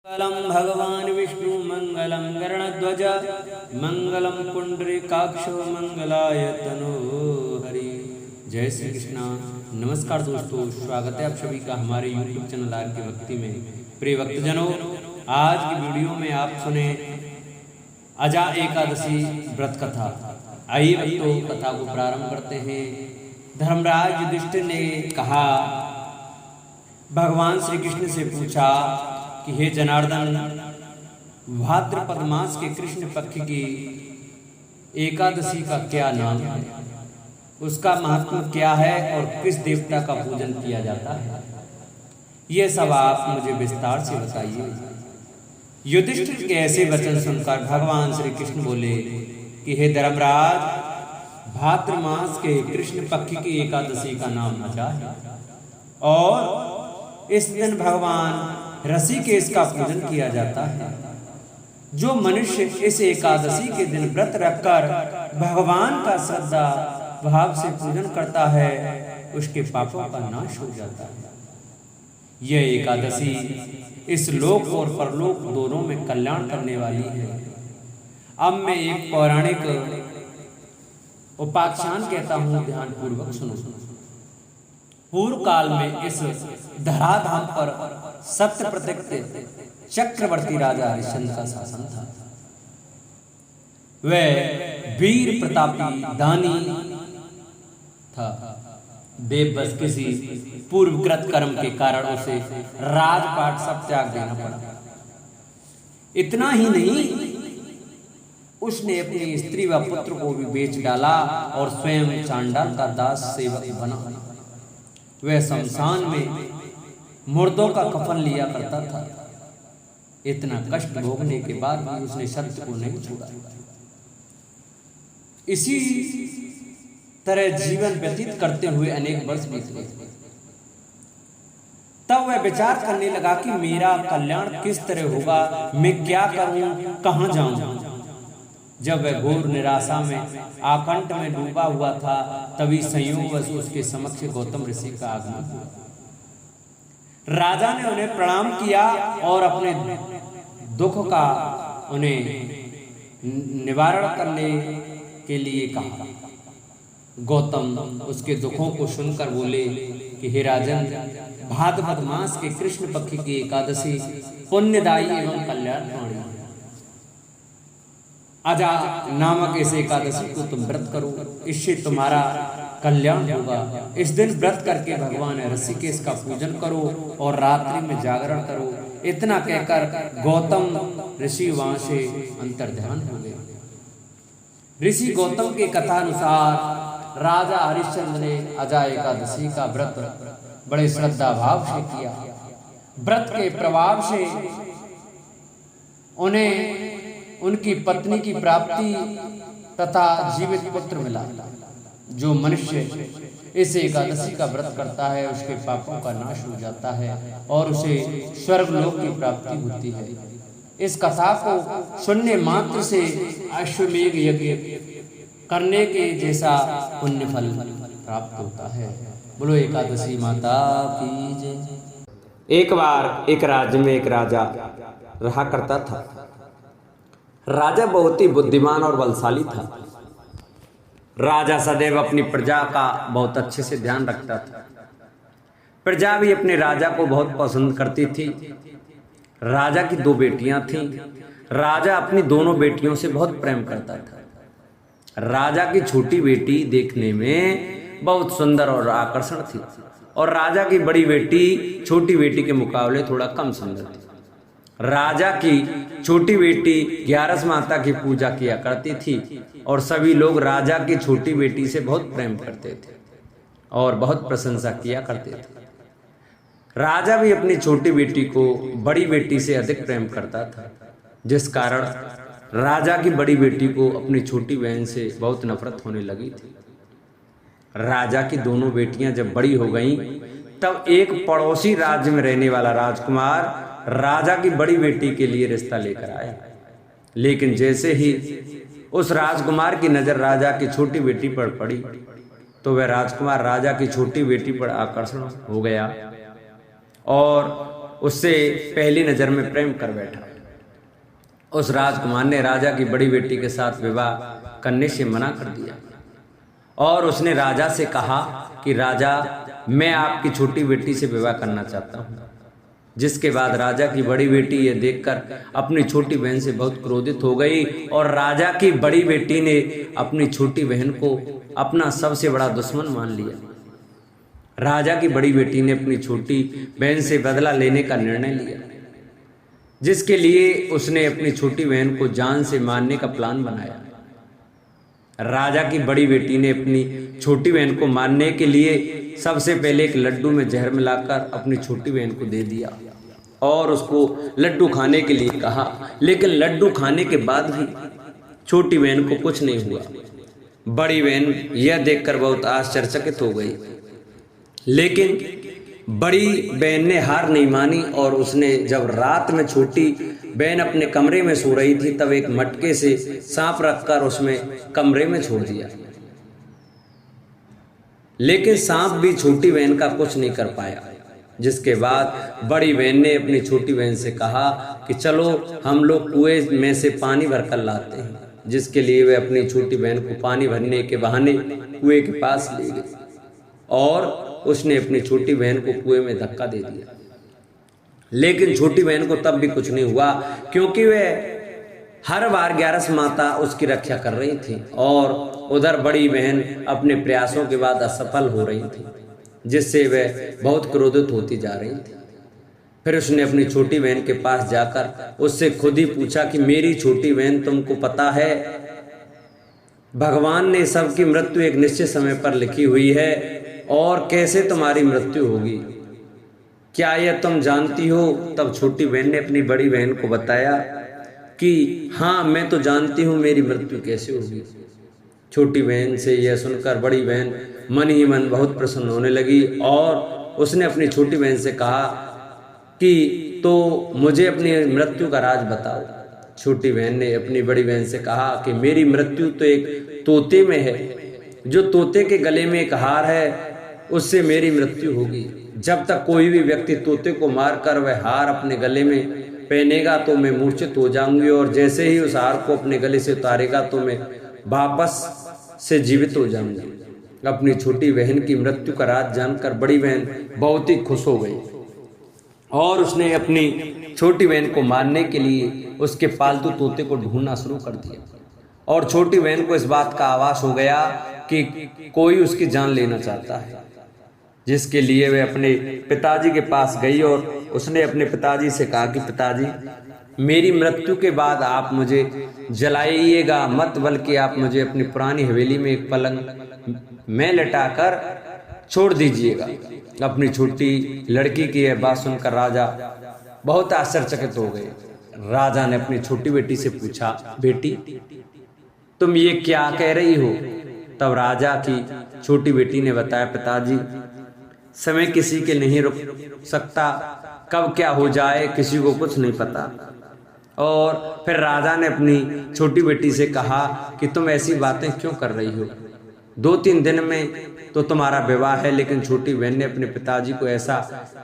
मंगलम भगवान विष्णु मंगलम गरुड़ध्वज मंगलम पुंडरीकाक्ष मंगलाय तनोहरि। जय श्री कृष्णा। नमस्कार दोस्तों, स्वागत है आप सभी का हमारे YouTube चैनल आर के भक्ति में। प्रिय भक्तजनों, आज की वीडियो में आप सुने अजा एकादशी व्रत कथा। आइए भक्तों, कथा को प्रारंभ करते हैं। धर्मराज युधिष्ठिर ने कहा, भगवान श्री कृष्ण से पूछा कि हे जनार्दन, भाद्रपद मास के कृष्ण पक्ष की एकादशी का क्या नाम है, उसका महत्व क्या है और किस देवता का पूजन किया जाता है, ये सब आप मुझे विस्तार से बताइए। युधिष्ठिर के ऐसे वचन सुनकर भगवान श्री कृष्ण बोले कि हे धर्मराज, भाद्र मास के कृष्ण पक्ष की एकादशी का नाम अजा है और इस दिन भगवान ऋषिकेश का पूजन किया जाता है। जो मनुष्य इस एकादशी के दिन व्रत रखकर भगवान का श्रद्धा भाव से पूजन करता है, उसके पापों का नाश हो जाता है। यह एकादशी इस लोक और परलोक दोनों में कल्याण करने वाली है। अब मैं एक पौराणिक उपाख्यान कहता हूँ, ध्यान पूर्वक सुनो। पूर्व काल में इस धराधाम पर सत्य प्रतिष्ठित चक्रवर्ती राजा हरिश्चंद्र का शासन था। वह वीर प्रतापी दानी था। बेबस किसी पूर्वकृत कर्म के कारण उसे राजपाट सब त्याग देना पड़ा। इतना ही नहीं, उसने अपनी स्त्री व पुत्र को भी बेच डाला और स्वयं चांडाल का दास सेवक बना। वह शमशान में मुर्दों का कफन लिया करता था। इतना कष्ट भोगने के बाद भी उसने सत्य को नहीं छोड़ा। इसी तरह जीवन व्यतीत करते हुए अनेक वर्ष बीत गए। तब वह विचार करने लगा कि मेरा कल्याण किस तरह होगा, मैं क्या करूं, कहां जाऊं। जब वह घोर निराशा में आकंठ में डूबा हुआ था, तभी संयोगवश उसके समक्ष गौतम ऋषि का आगमन हुआ। राजा ने उन्हें प्रणाम किया और अपने दुख का उन्हें निवारण करने के लिए कहा। गौतम उसके दुखों को सुनकर बोले कि हे राजन, भाद्रपद मास के कृष्ण पक्ष की एकादशी पुण्यदायी एवं कल्याणकारी है। अजा नामक इस एकादशी को तुम व्रत करो, इससे तुम्हारा कल्याण होगा। इस दिन व्रत करके भगवान ऋषिकेश का पूजन करो और रात्रि में जागरण करो। इतना कहकर गौतम ऋषि वहां से अंतर्ध्यान हो गए। ऋषि गौतम के कथा अनुसार राजा हरिश्चंद्र ने अजा एकादशी का व्रत बड़े श्रद्धा भाव से किया। व्रत के प्रभाव से उन्हें उनकी पत्नी की प्राप्ति तथा जीवित पुत्र मिला। जो मनुष्य इस एकादशी का व्रत करता है, उसके पापों का नाश हो जाता है और उसे स्वर्गलोक की प्राप्ति होती है। इस कथा को सुनने मात्र से अश्वमेध यज्ञ करने के जैसा पुण्य फल प्राप्त होता है। बोलो एकादशी माता की जय। एक बार एक राज्य में एक राजा रहा करता था। राजा बहुत ही बुद्धिमान और बलशाली था। राजा सदैव अपनी प्रजा का बहुत अच्छे से ध्यान रखता था। प्रजा भी अपने राजा को बहुत पसंद करती थी। राजा की 2 बेटियां थीं। राजा अपनी दोनों बेटियों से बहुत प्रेम करता था। राजा की छोटी बेटी देखने में बहुत सुंदर और आकर्षण थी और राजा की बड़ी बेटी छोटी बेटी के मुकाबले थोड़ा कम सुंदर थी। राजा की छोटी बेटी 11 माता की पूजा किया करती थी और सभी लोग राजा की छोटी बेटी से बहुत प्रेम करते थे और बहुत प्रशंसा किया करते थे। राजा भी अपनी छोटी बेटी को बड़ी बेटी से अधिक प्रेम करता था, जिस कारण राजा की बड़ी बेटी को अपनी छोटी बहन से बहुत नफरत होने लगी थी। राजा की दोनों बेटियां जब बड़ी हो गईं, तब एक पड़ोसी राज्य में रहने वाला राजकुमार राजा की बड़ी बेटी के लिए रिश्ता लेकर आया। लेकिन जैसे ही उस राजकुमार की नजर राजा की छोटी बेटी पर पड़ी, तो वह राजकुमार राजा की छोटी बेटी पर आकर्षण हो गया और उससे पहली नज़र में प्रेम कर बैठा। उस राजकुमार ने राजा की बड़ी बेटी के साथ विवाह करने से मना कर दिया और उसने राजा से कहा कि राजा, मैं आपकी छोटी बेटी से विवाह करना चाहता हूँ। जिसके बाद राजा की बड़ी बेटी ये देखकर अपनी छोटी बहन से बहुत क्रोधित हो गई और राजा की बड़ी बेटी ने अपनी छोटी बहन को अपना सबसे बड़ा दुश्मन मान लिया। राजा की बड़ी बेटी ने अपनी छोटी बहन से बदला लेने का निर्णय लिया, जिसके लिए उसने अपनी छोटी बहन को जान से मारने का प्लान बनाया। राजा की बड़ी बेटी ने अपनी छोटी बहन को मारने के लिए सबसे पहले एक लड्डू में जहर मिलाकर अपनी छोटी बहन को दे दिया और उसको लड्डू खाने के लिए कहा, लेकिन लड्डू खाने के बाद भी छोटी बहन को कुछ नहीं हुआ। बड़ी बहन यह देखकर बहुत आश्चर्यचकित हो गई, लेकिन बड़ी बहन ने हार नहीं मानी और उसने जब रात में छोटी बहन अपने कमरे में सो रही थी तब एक मटके से सांप रखकर उसमें कमरे में छोड़ दिया। लेकिन सांप भी छोटी बहन का कुछ नहीं कर पाया। जिसके बाद बड़ी बहन ने अपनी छोटी बहन से कहा कि चलो हम लोग कुएं में से पानी भरकर लाते हैं, जिसके लिए वे अपनी छोटी बहन को पानी भरने के बहाने कुएं के पास ले गई और उसने अपनी छोटी बहन को कुएं में धक्का दे दिया। लेकिन छोटी बहन को तब भी कुछ नहीं हुआ, क्योंकि वे हर बार 11 माता उसकी रक्षा कर रही थी और उधर बड़ी बहन अपने प्रयासों के बाद असफल हो रही थी, जिससे वह बहुत क्रोधित होती जा रही थी। फिर उसने अपनी छोटी बहन के पास जाकर उससे खुद ही पूछा कि मेरी छोटी बहन, तुमको पता है भगवान ने सबकी मृत्यु एक निश्चित समय पर लिखी हुई है और कैसे तुम्हारी मृत्यु होगी, क्या यह तुम जानती हो? तब छोटी बहन ने अपनी बड़ी बहन को बताया कि हाँ, मैं तो जानती हूँ मेरी मृत्यु कैसे होगी। छोटी बहन से यह सुनकर बड़ी बहन मन ही मन बहुत प्रसन्न होने लगी और उसने अपनी छोटी बहन से कहा कि तो मुझे अपनी मृत्यु का राज बताओ। छोटी बहन ने अपनी बड़ी बहन से कहा कि मेरी मृत्यु तो एक तोते में है, जो तोते के गले में एक हार है उससे मेरी मृत्यु होगी। जब तक कोई भी व्यक्ति तोते को मारकर वह हार अपने गले में पहनेगा तो मैं मूर्छित हो जाऊंगी और जैसे ही उस हार को अपने गले से उतारेगा तो मैं वापस से जीवित हो जाऊंगी। अपनी छोटी बहन की मृत्यु का राज जानकर बड़ी बहन बहुत ही खुश हो गई और उसने अपनी छोटी बहन को मारने के लिए उसके पालतू तोते को ढूंढना शुरू कर दिया और छोटी बहन को इस बात का आभास हो गया कि कोई उसकी जान लेना चाहता है, जिसके लिए वे अपने पिताजी के पास गई और उसने अपने पिताजी से कहा कि पिताजी, मेरी मृत्यु के बाद आप मुझे जलाइएगा मत, बल्कि आप मुझे अपनी पुरानी हवेली में एक पलंग में लटाकर छोड़ दीजिएगा। अपनी छोटी लड़की की यह बात सुनकर राजा बहुत आश्चर्यचकित हो गए। राजा ने अपनी छोटी बेटी से पूछा, बेटी तुम ये क्या कह रही हो? तब राजा की छोटी बेटी ने बताया, पिताजी समय किसी के नहीं रुक सकता, कब क्या हो जाए किसी को कुछ नहीं पता। और फिर राजा ने अपनी छोटी बेटी से कहा कि तुम ऐसी बातें क्यों कर रही हो? 2-3 दिन में तो तुम्हारा विवाह है। लेकिन छोटी बहन ने अपने पिताजी को ऐसा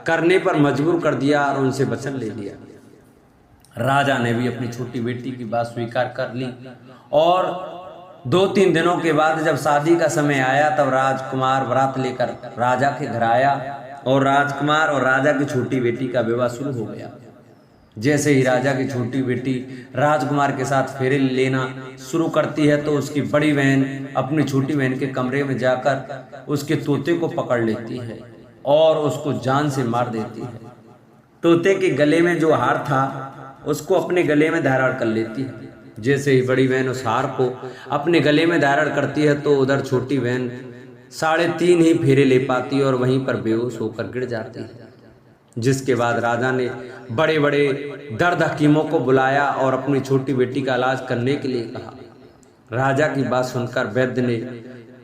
करने पर मजबूर कर दिया और उनसे वचन ले लिया। राजा ने भी अपनी छोटी बेटी की बात स्वीकार कर ली और 2-3 दिनों के बाद जब शादी का समय आया तब राजकुमार बारात लेकर राजा के घर आया और राजकुमार और राजा की छोटी बेटी का विवाह शुरू हो गया। जैसे ही राजा की छोटी बेटी राजकुमार के साथ फेरे लेना शुरू करती है तो उसकी बड़ी बहन अपनी छोटी बहन के कमरे में जाकर उसके तोते को पकड़ लेती है और उसको जान से मार देती है। तोते के गले में जो हार था उसको अपने गले में धारण कर लेती है। जैसे ही बड़ी बहन उस हार को अपने गले में धारण करती है तो उधर छोटी बहन 3.5 ही फेरे ले पाती और वहीं पर बेहोश होकर गिर जाती है। जिसके बाद राजा ने बड़े बड़े दर्द हकीमों को बुलाया और अपनी छोटी बेटी का इलाज करने के लिए कहा। राजा की बात सुनकर वैद्य ने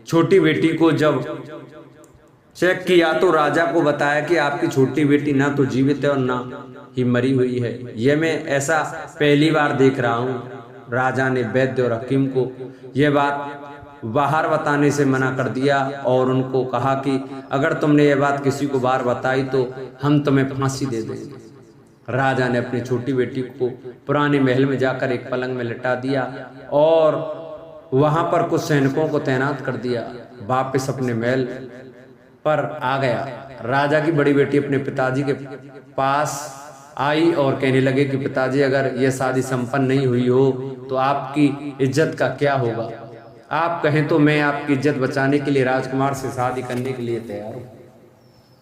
छोटी बेटी को जब चेक किया तो राजा को बताया कि आपकी छोटी बेटी ना तो जीवित है और ना ही मरी हुई है। यह मैं ऐसा पहली बार देख रहा हूँ। राजा ने वैद्य और हकीम को यह बात बाहर बताने से मना कर दिया और उनको कहा कि अगर तुमने यह बात किसी को बाहर बताई तो हम तुम्हें फांसी दे देंगे। राजा ने अपनी छोटी बेटी को पुराने महल में जाकर एक पलंग में लिटा दिया और वहां पर कुछ सैनिकों को तैनात कर दिया। वापस अपने महल पर आ गया। राजा की बड़ी बेटी अपने पिताजी के पास आई और कहने लगे कि पिताजी, अगर यह शादी संपन्न नहीं हुई हो तो आपकी इज्जत का क्या होगा? आप कहें तो मैं आपकी इज्जत बचाने के लिए राजकुमार से शादी करने के लिए तैयार हूँ।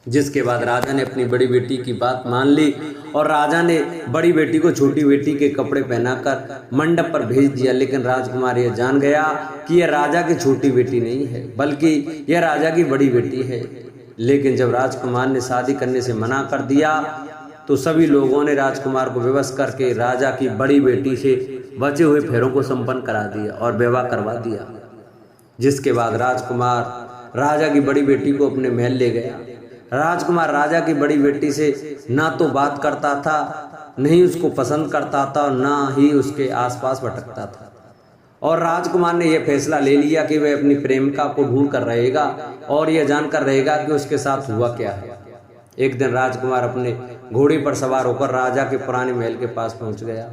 जिसके बाद राजा ने अपनी बड़ी बेटी की बात मान ली और राजा ने बड़ी बेटी को छोटी बेटी के कपड़े पहनाकर मंडप पर भेज दिया। लेकिन राजकुमार यह जान गया कि यह राजा की छोटी बेटी नहीं है, बल्कि यह राजा की बड़ी बेटी है। लेकिन जब राजकुमार ने शादी करने से मना कर दिया तो सभी लोगों ने राजकुमार को विवश करके राजा की बड़ी बेटी से बचे हुए फेरों को संपन्न करा दिया और विवाह करवा दिया। जिसके बाद राजकुमार राजा की बड़ी बेटी को अपने महल ले गया। राजकुमार राजा की बड़ी बेटी से ना तो बात करता था, नहीं उसको पसंद करता था और ना ही उसके आसपास भटकता था। और राजकुमार ने यह फैसला ले लिया कि वह अपनी प्रेमिका को ढूंढ कर रहेगा और यह जानकर रहेगा कि उसके साथ हुआ क्या है। एक दिन राजकुमार अपने घोड़े पर सवार होकर राजा के पुराने महल के पास पहुंच गया,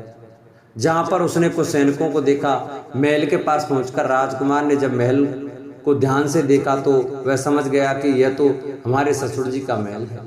जहां पर उसने कुछ सैनिकों को देखा। महल के पास पहुंचकर राजकुमार ने जब महल को ध्यान से देखा तो वह समझ गया कि यह तो हमारे ससुर जी का महल है।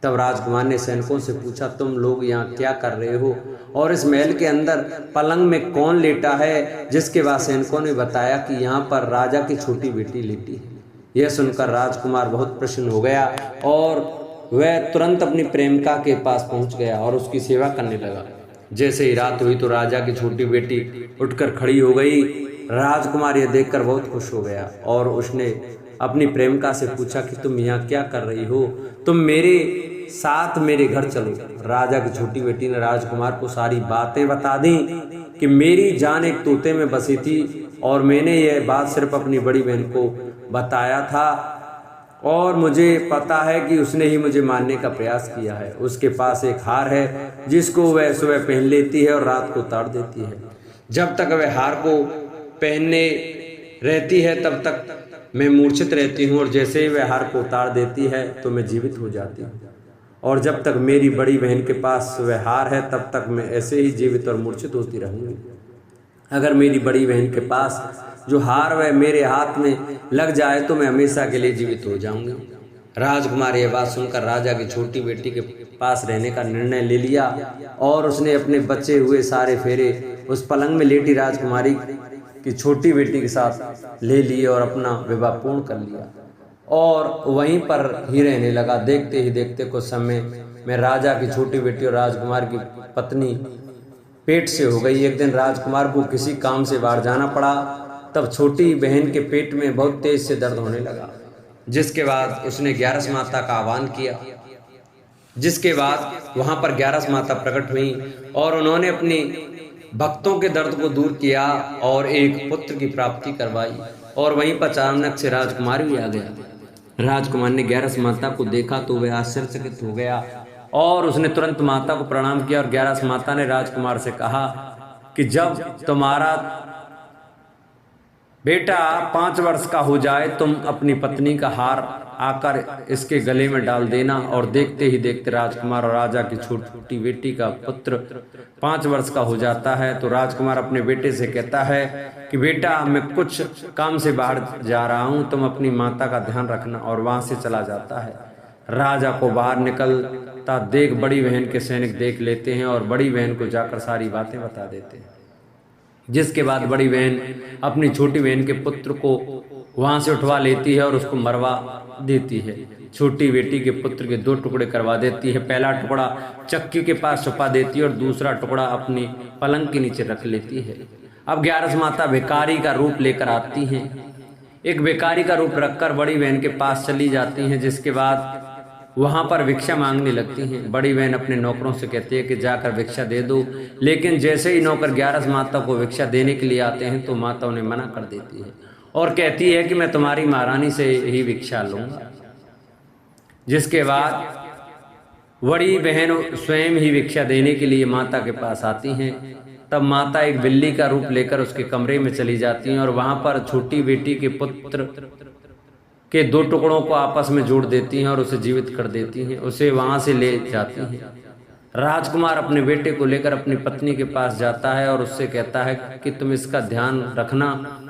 तब राजकुमार ने सैनिकों से पूछा, तुम लोग यहाँ क्या कर रहे हो और इस महल के अंदर पलंग में कौन लेटा है? जिसके बाद सैनिकों ने बताया कि यहाँ पर राजा की छोटी बेटी लेटी है। यह सुनकर राजकुमार बहुत प्रसन्न हो गया और वह तुरंत अपनी प्रेमिका के पास पहुंच गया और उसकी सेवा करने लगा। जैसे ही रात हुई तो राजा की छोटी बेटी उठकर खड़ी हो गई। राजकुमार यह देखकर बहुत खुश हो गया और उसने अपनी प्रेमिका से पूछा कि तुम यहाँ क्या कर रही हो? तुम मेरे साथ मेरे घर चलो। राजा की छोटी बेटी ने राजकुमार को सारी बातें बता दी कि मेरी जान एक तोते में बसी थी और मैंने यह बात सिर्फ अपनी बड़ी बहन को बताया था और मुझे पता है कि उसने ही मुझे मारने का प्रयास किया है। उसके पास एक हार है जिसको वह सुबह पहन लेती है और रात को उतार देती है। जब तक वह हार को पहनने रहती है तब तक मैं मूर्छित रहती हूँ और जैसे ही वह हार को उतार देती है तो मैं जीवित हो जाती हूँ। और जब तक मेरी बड़ी बहन के पास वह हार है तब तक मैं ऐसे ही जीवित और मूर्छित होती रहूँगी। अगर मेरी बड़ी बहन के पास जो हार वह मेरे हाथ में लग जाए तो मैं हमेशा के लिए जीवित हो जाऊंगी। राजकुमार यह बात सुनकर राजा की छोटी बेटी के पास रहने का निर्णय ले लिया और उसने अपने बचे हुए सारे फेरे उस पलंग में लेटी राजकुमारी की छोटी बेटी के साथ ले लिए और अपना विवाह पूर्ण कर लिया और वहीं पर ही रहने लगा। देखते ही देखते कुछ समय में राजा की छोटी बेटी और राजकुमार की पत्नी पेट से हो गई। एक दिन राजकुमार को किसी काम से बाहर जाना पड़ा। तब छोटी बहन के पेट में बहुत तेज से दर्द होने लगा। जिसके बाद उसने 11 माता का आह्वान किया। जिसके बाद वहां पर 11 माता प्रकट हुई और उन्होंने अपने भक्तों के दर्द को दूर किया और एक पुत्र की प्राप्ति करवाई। और वहीं पर अचानक से राजकुमार भी आ गया। राजकुमार ने 11 माता को देखा तो वह आश्चर्यचकित हो गया और उसने तुरंत माता को प्रणाम किया और 11 माता ने राजकुमार से कहा कि जब तुम्हारा बेटा 5 वर्ष का हो जाए तुम अपनी पत्नी का हार आकर इसके गले में डाल देना। और देखते ही देखते राजकुमार और राजा की छोटी बेटी का पुत्र 5 वर्ष का हो जाता है। तो राजकुमार अपने बेटे से कहता है कि बेटा मैं कुछ काम से बाहर जा रहा हूँ, तुम अपनी माता का ध्यान रखना। और वहां से चला जाता है। राजा को बाहर निकलता देख बड़ी बहन के सैनिक देख लेते हैं और बड़ी बहन को जाकर सारी बातें बता देते हैं। जिसके बाद बड़ी बहन अपनी छोटी बहन के पुत्र को वहां से उठवा लेती है और उसको मरवा देती है। छोटी बेटी के पुत्र के 2 टुकड़े करवा देती है। पहला टुकड़ा चक्की के पास छुपा देती है और दूसरा टुकड़ा अपनी पलंग के नीचे रख लेती है। अब 11 माता भिखारी का रूप लेकर आती हैं। एक भिखारी का रूप रखकर बड़ी बहन के पास चली जाती हैं। जिसके बाद वहां पर भिक्षा मांगने लगती हैं। बड़ी बहन अपने नौकरों से कहती है कि जाकर भिक्षा दे दो। लेकिन जैसे ही नौकर 11 माता को भिक्षा देने के लिए आते हैं तो माता उन्हें मना कर देती है और कहती है कि मैं तुम्हारी महारानी से ही भिक्षा लूंगा। जिसके बाद बड़ी बहन स्वयं ही भिक्षा देने के लिए माता के पास आती हैं। तब माता एक बिल्ली का रूप लेकर उसके कमरे में चली जाती हैं और वहां पर छोटी बेटी के पुत्र के 2 टुकड़ों को आपस में जोड़ देती हैं और उसे जीवित कर देती हैं। उसे वहां से ले जाती हैं। राजकुमार अपने बेटे को लेकर अपनी पत्नी के पास जाता है और उससे कहता है कि तुम इसका ध्यान रखना,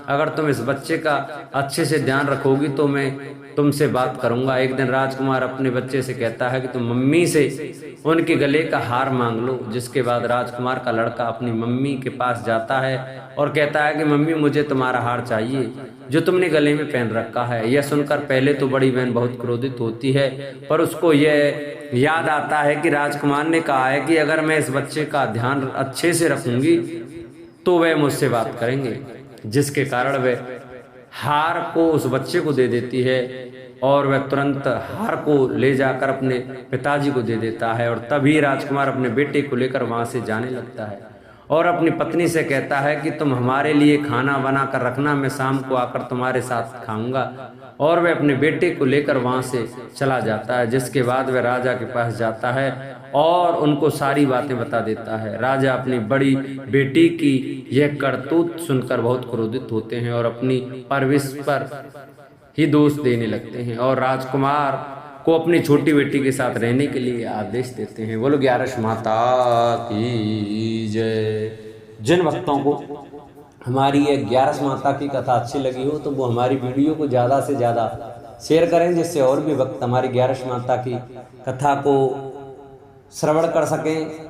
अगर तुम इस बच्चे का अच्छे से ध्यान रखोगी तो मैं तुमसे बात करूंगा। एक दिन राजकुमार अपने बच्चे से कहता है कि तुम मम्मी से उनके गले का हार मांग लो। जिसके बाद राजकुमार का लड़का अपनी मम्मी के पास जाता है और कहता है कि मम्मी मुझे तुम्हारा हार चाहिए जो तुमने गले में पहन रखा है। यह सुनकर पहले तो बड़ी बहन बहुत क्रोधित होती है, पर उसको यह याद आता है कि राजकुमार ने कहा है कि अगर मैं इस बच्चे का ध्यान अच्छे से रखूंगी तो वह मुझसे बात करेंगे। जिसके कारण वह हार को उस बच्चे को दे देती है और वह तुरंत हार को ले जाकर अपने पिताजी को दे देता है। और तभी राजकुमार अपने बेटे को लेकर वहां से जाने लगता है और अपनी पत्नी से कहता है कि तुम हमारे लिए खाना बना कर रखना, मैं शाम को आकर तुम्हारे साथ खाऊंगा। और वह अपने बेटे को लेकर वहां से चला जाता है। जिसके बाद वह राजा के पास जाता है और उनको सारी बातें बता देता है। राजा अपनी बड़ी बेटी की यह करतूत सुनकर बहुत क्रोधित होते हैं और अपनी परवरिश पर ही दोष देने लगते हैं और राजकुमार को अपनी छोटी बेटी के साथ रहने के लिए आदेश देते हैं। बोलो ग्यारस माता की जय। जिन भक्तों को हमारी ये ग्यारस माता की कथा अच्छी लगी हो तो वो हमारी वीडियो को ज़्यादा से ज़्यादा शेयर करें, जिससे और भी भक्त हमारी ग्यारस माता की कथा को श्रवण कर सकें।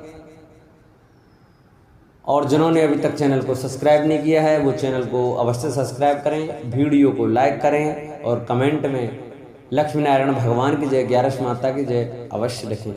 और जिन्होंने अभी तक चैनल को सब्सक्राइब नहीं किया है वो चैनल को अवश्य सब्सक्राइब करें, वीडियो को लाइक करें और कमेंट में लक्ष्मी नारायण भगवान की जय, ग्यारस माता की जय अवश्य लिखें।